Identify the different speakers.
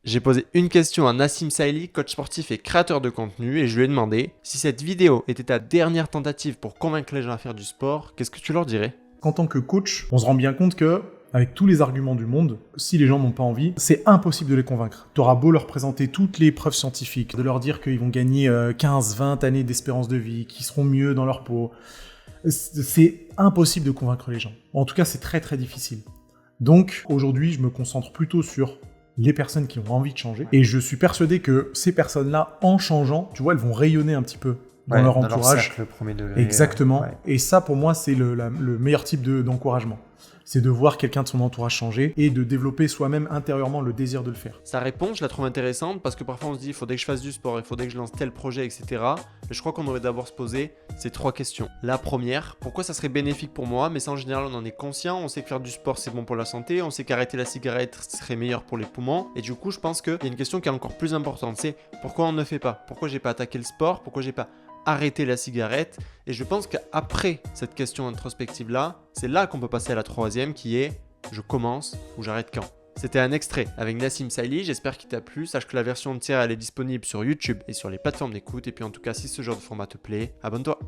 Speaker 1: J'ai posé une question à Nassim Saïli, coach sportif et créateur de contenu, et je lui ai demandé si cette vidéo était ta dernière tentative pour convaincre les gens à faire du sport, qu'est-ce que tu leur dirais?
Speaker 2: En tant que coach, on se rend bien compte que, avec tous les arguments du monde, si les gens n'ont pas envie, c'est impossible de les convaincre. Tu auras beau leur présenter toutes les preuves scientifiques, de leur dire qu'ils vont gagner 15, 20 années d'espérance de vie, qu'ils seront mieux dans leur peau, c'est impossible de convaincre les gens. En tout cas, c'est très très difficile. Donc, aujourd'hui, je me concentre plutôt sur les personnes qui ont envie de changer. Et je suis persuadé que ces personnes-là, en changeant, tu vois, elles vont rayonner un petit peu dans leur entourage.
Speaker 3: Dans leur cercle premier degré.
Speaker 2: Exactement. Et ça, pour moi, c'est le meilleur type d'encouragement. C'est de voir quelqu'un de son entourage changer et de développer soi-même intérieurement le désir de le faire.
Speaker 1: Sa réponse, je la trouve intéressante parce que parfois on se dit il faudrait que je fasse du sport, il faudrait que je lance tel projet, etc. Mais je crois qu'on devrait d'abord se poser ces 3 questions. La première, pourquoi ça serait bénéfique pour moi? Mais ça, en général, on en est conscient. On sait que faire du sport, c'est bon pour la santé. On sait qu'arrêter la cigarette serait meilleur pour les poumons. Et du coup, je pense qu'il y a une question qui est encore plus importante. C'est pourquoi on ne fait pas? Pourquoi j'ai pas attaqué le sport? Pourquoi j'ai pas arrêter la cigarette? Et je pense qu'après cette question introspective là, c'est là qu'on peut passer à la troisième qui est je commence ou j'arrête quand. C'était un extrait avec Nassim Saïli, j'espère qu'il t'a plu. Sache que la version entière elle est disponible sur YouTube et sur les plateformes d'écoute. Et puis en tout cas, si ce genre de format te plaît, abonne-toi.